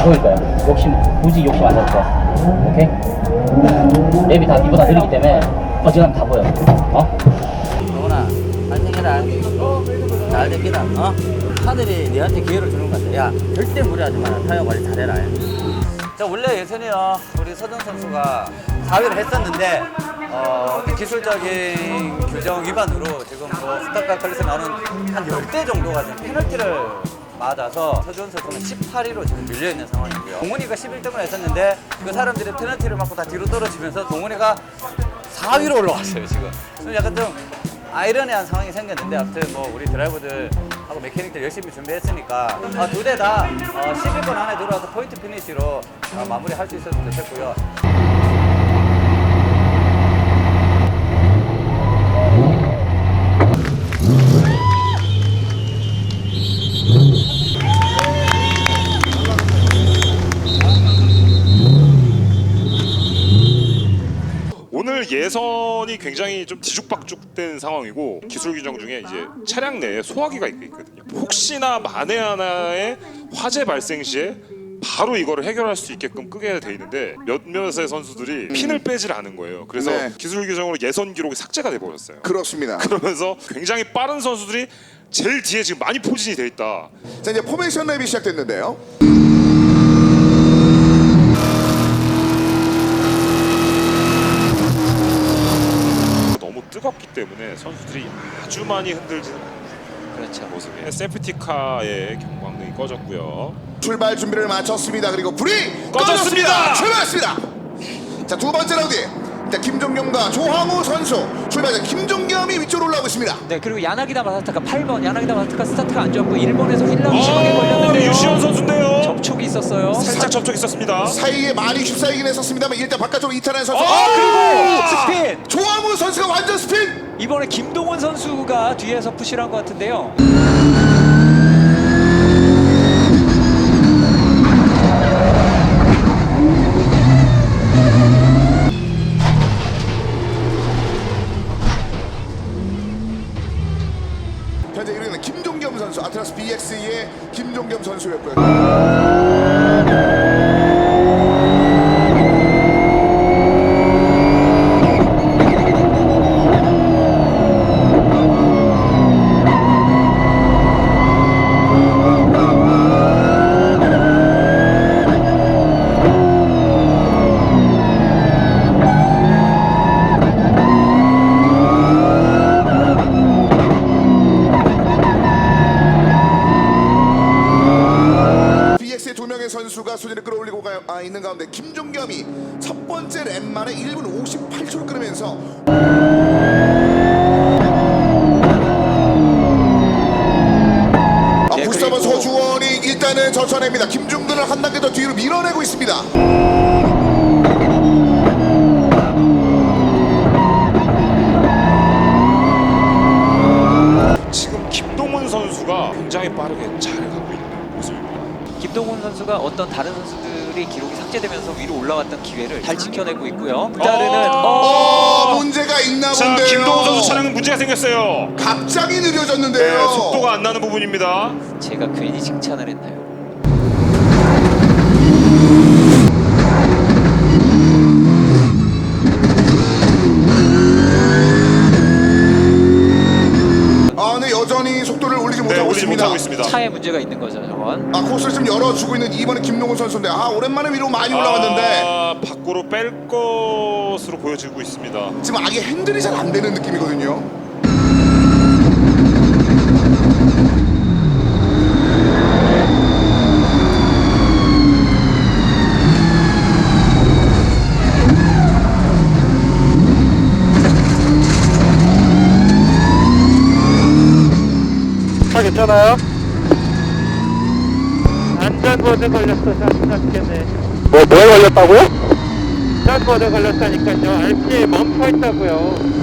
보일 거야. 굳이 욕심 안 할 거야. 오케이? 랩이 다 니보다 느리기 때문에 어지간하면 다 보여. 동훈아, 안녕해라. 잘 됩니다. 하늘이 너한테 기회를 주는 것 같아. 야, 절대 무리하지 마라. 타이어 관리 잘해라. 자, 원래 예선이요, 우리 서정 선수가 4위를 했었는데, 기술적인 규정 위반으로 지금 뭐 스타카 클래스 나오는 한 10대 정도가 지금 페널티를 맞아서 서준 선수는 18위로 지금 밀려있는 상황이고요. 동훈이가 11등을 했었는데 그 사람들이 페널티를 맞고 다 뒤로 떨어지면서 동훈이가 4위로 올라왔어요, 지금. 그래서 약간 좀 아이러니한 상황이 생겼는데, 아무튼 뭐 우리 드라이버들하고 메케닉들 열심히 준비했으니까 두 대 다 11번 안에 들어와서 포인트 피니시로 마무리할 수 있었으면 좋겠고요. 오늘 예선이 굉장히 좀 뒤죽박죽된 상황이고, 기술 규정 중에 이제 차량 내에 소화기가 있거든요. 혹시나 만에 하나의 화재 발생 시에 바로 이거를 해결할 수 있게끔 끄게 돼 있는데 몇몇의 선수들이 핀을 빼질 않은 거예요. 그래서 네. 기술 규정으로 예선 기록이 삭제가 돼 버렸어요. 그렇습니다. 그러면서 굉장히 빠른 선수들이 제일 뒤에 지금 많이 포진이 돼 있다. 자, 이제 포메이션 랩이 시작됐는데요. 너무 뜨겁기 때문에 선수들이 아주 많이 흔들지는 그렇죠. 모습이에요. 세프티카의 경광등이 꺼졌고요. 출발 준비를 마쳤습니다. 그리고 불이 꺼졌습니다. 출발했습니다. 자, 두 번째 라운드. 자, 김종겸과 조항우 선수 출발자. 김종겸이 위쪽으로 올라오고 있습니다. 네, 그리고 야나기다 마사타카 8번 야나기다 마사타카 스타트가 안 좋았고 일본에서 휠라운드 심하게 걸렸는데요. 유시원 선수인데요. 접촉이 있었어요. 살짝 접촉 있었습니다. 사이에 많이 휩싸이긴 했었습니다만 일단 바깥쪽으로 이탈하는 선수. 그리고 스핀! 조항우 선수가 완전 스핀. 이번에 김동원 선수가 뒤에서 푸시를 한 것 같은데요. 현재 1위는 김종겸 선수, 아트라스 BX의 김종겸 선수였고요. BX의 두 명의 선수가 순위를 끌어올리고 있는 가운데 김종겸이 첫 번째 랩 만에 1분 58초를 끌으면서 부스터번 서주원이 일단은 젖혀냅니다. 김중근을 한 단계 더 뒤로 밀어내고 있습니다. 지금 김동훈 선수가 굉장히 빠르게 잘 가고 있는 모습입니다. 김동원 선수가 어떤 다른 선수들이 기록이 삭제되면서 위로 올라왔던 기회를 잘 지켜내고 있고요. 따르는 문제가 있나 자, 본데요. 김동훈 선수 차량은 문제가 생겼어요. 갑자기 느려졌는데요. 네, 속도가 안 나는 부분입니다. 제가 괜히 칭찬을 했나요? 네, 여전히 속도를 올리지 못하고 올리지 있습니다. 못하고 있습니다. 차에 문제가 있는 거죠, 저건. 코스를 좀 열어주고 있는 이번에 김동훈 선수인데 오랜만에 위로 많이 올라왔는데 밖으로 뺄 것으로 보여지고 있습니다. 지금 아예 핸들이 잘 안 되는 느낌이거든요. 괜찮아요? 안전보드 걸렸어. 잠시겠네. 뭐에 걸렸다고요? 안전보드 걸렸다니까요. RP에 멈춰 있다고요.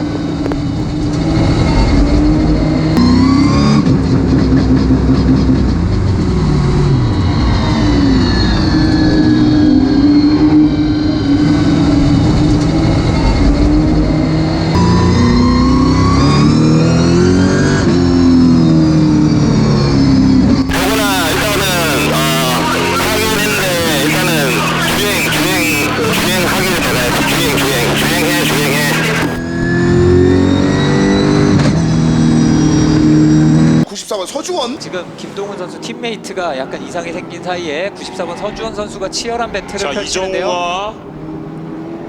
94번. 지금 김동훈 선수 팀메이트가 약간 이상이 생긴 사이에 94번 서주원 선수가 치열한 배틀을 자 펼치는데요. 이정우와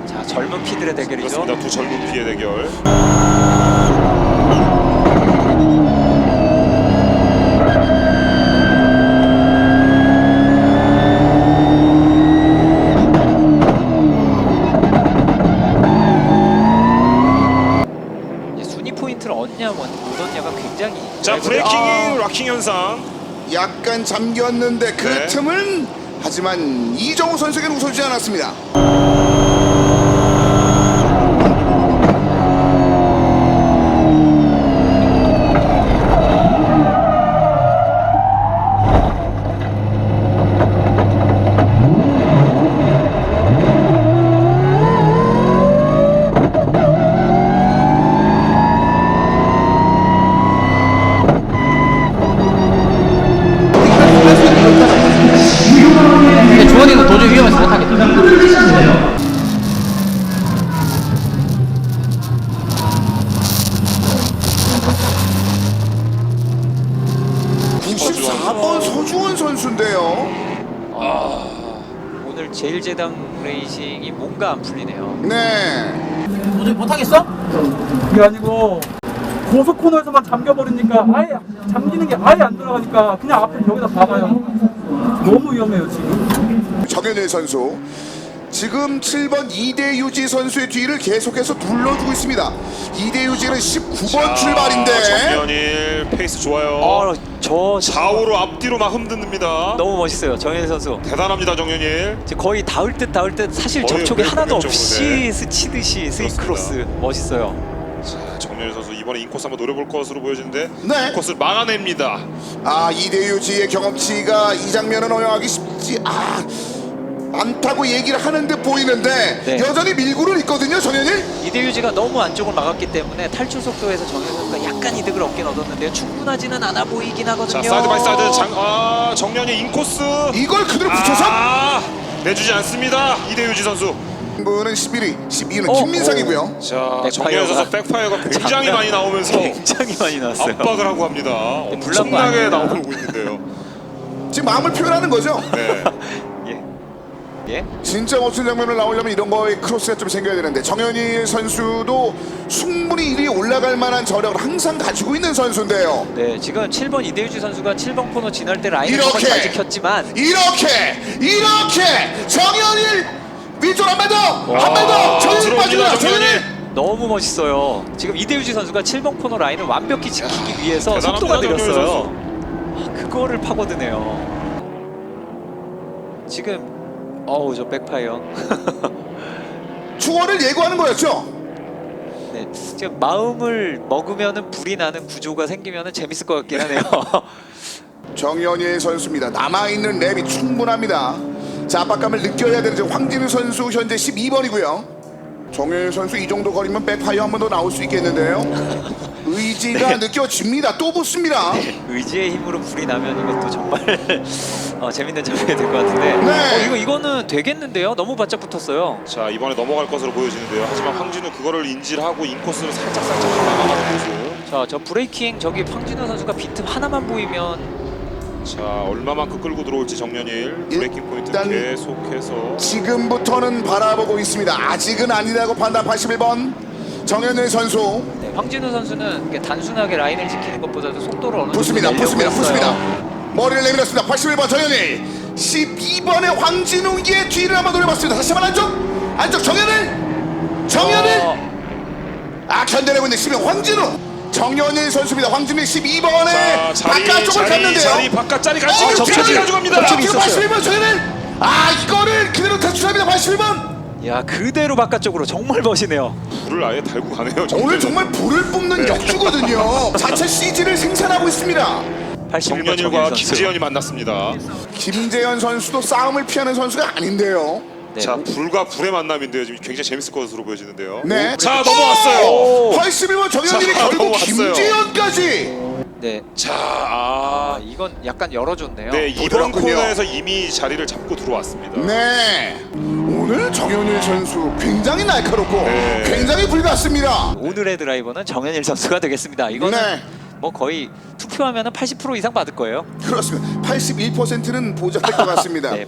자, 젊은 피들의 대결이죠. 그렇습니다. 두 젊은 피의 대결. 이제 순위 포인트를 얻냐 못 얻냐가 굉장히 자 브레이킹 락킹 현상. 약간 잠겼는데 그 네. 틈은 하지만 이정우 선수에게는 웃어주지 않았습니다. 근데 주원이는 도저히 위험해서 못하겠다. 94번 서주원 선수인데요. 오늘 제일제당 레이싱이 뭔가 안 풀리네요. 네. 도저히 못하겠어? 그게 아니고 고속 코너에서만 잠겨버리니까 아예 잠기는 게 아예 안 들어가니까 그냥 앞에 벽에다 박아요. 너무 위험해요 지금. 정현일 선수. 지금 7번 이대유지 선수의 뒤를 계속해서 눌러주고 있습니다. 이대유지는 19번 출발인데 정연일 페이스 좋아요. 저 좌우로 앞뒤로 막 흔듭니다. 너무 멋있어요. 정현 선수. 대단합니다 정연일. 지금 거의 닿을 듯 사실 거의 접촉이 하나도 공격적으로, 없이 네. 스치듯이 스윙 그렇습니다. 크로스 멋있어요. 자 정연일 선수 이번에 인코스 한번 노려볼 것으로 보여지는데 네. 인코스를 막아냅니다. 아 이대유지의 경험치가 이 장면은 허용하기 쉽지 않다고 얘기를 하는 듯 보이는데 네. 여전히 밀고는 있거든요 정현일. 이대유지가 너무 안쪽을 막았기 때문에 탈출 속도에서 정현 선수가 약간 이득을 얻긴 얻었는데요. 충분하지는 않아 보이긴 하거든요. 자 사이드 바이 사이드 정연일 인코스. 이걸 그대로 붙여서 내주지 않습니다. 이대유지 선수. 분은 11위, 12위는 김민상이고요. 자 백파이어가- 정연일 선수 백파이어가 굉장히 장난- 많이 나오면서 굉장히 많이 나왔어요. 압박을 하고 합니다. 불난 거 엄청나게 아닙니다. 나오고 있는데요. 지금 마음을 표현하는 거죠. 네. 예. 진짜 멋진 장면을 나오려면 이런 거에 크로스가 좀 생겨야 되는데 정현일 선수도 충분히 1위에 올라갈 만한 저력을 항상 가지고 있는 선수인데요. 네, 지금 7번 이대유지 선수가 7번 코너 지날 때 라인을 정말 이렇게! 잘 지켰지만 이렇게 정현일 위쪽 한 발 더 정현일 빠집니다. 정현일. 너무 멋있어요. 지금 이대유지 선수가 7번 코너 라인을 완벽히 지키기 위해서 대단합니다, 속도가 정현일 느렸어요. 그거를 파고드네요. 지금 저 백파이어. 추월을 예고하는 거였죠. 네, 지금 마음을 먹으면은 불이 나는 구조가 생기면은 재밌을 것 같긴 하네요. 정현일 선수입니다. 남아있는 랩이 충분합니다. 자, 압박감을 느껴야 되는 지금 황진우 선수 현재 12번이고요. 정현일 선수 이 정도 거리면 백파이어 한 번 더 나올 수 있겠는데요. 의지가 느껴집니다. 또 붙습니다. 의지의 힘으로 불이 나면 이것도 정말 재밌는 장면이 될 것 같은데. 네. 이거는 되겠는데요? 너무 바짝 붙었어요. 자 이번에 넘어갈 것으로 보여지는데요. 하지만 황진우 그거를 인지를 하고 인코스를 살짝 막아가는 모습. 자, 저 브레이킹 저기 황진우 선수가 빈틈 하나만 보이면 자 얼마만큼 끌고 들어올지 정연일 브레이킹 포인트 일단 계속해서. 지금부터는 바라보고 있습니다. 아직은 아니라고 판단. 81번 정현일 선수 네, 황진우 선수는 이렇게 단순하게 라인을 지키는 것보다도 속도를 어느 정도 붙습니다. 내려고 붙습니다. 했어요. 붙습니다. 머리를 내밀었습니다. 81번 정현일 12번의 황진웅의 뒤를 한번 노려봤습니다. 다시 한번 안쪽 정현일 견뎌내고 있는 12번 황진우. 정현일 선수입니다. 황진우 12번에 바깥쪽을 갔는데요. 자리 바깥 자리 접촉이 뒤까지 가져갑니다. 접촉이 81번 정현일. 이거를 그대로 탈출합니다. 81번. 야, 그대로 바깥쪽으로 정말 멋이네요. 불을 아예 달고 가네요. 오늘 정말 불을 뿜는 역주거든요. 자체 CG를 생산하고 있습니다. 81번 정연일과 김재현이 만났습니다. 김재현 선수도 싸움을 피하는 선수가 아닌데요. 네. 자 불과 불의 만남인데요. 지금 굉장히 재밌을 것으로 보여지는데요. 네. 자 넘어왔어요. 81번 정현일이 자, 결국 넘어왔어요. 김재현까지. 네. 자 이건 약간 열어줬네요. 네 이번 부드럽군요. 코너에서 이미 자리를 잡고 들어왔습니다. 네. 오늘 정현일 선수 굉장히 날카롭고 네. 굉장히 불같습니다. 오늘의 드라이버는 정현일 선수가 되겠습니다. 이거는 네. 뭐 거의 2 투표하면 80% 이상 받을 거예요. 그렇습니다. 81%는 보장될 것 같습니다. 네.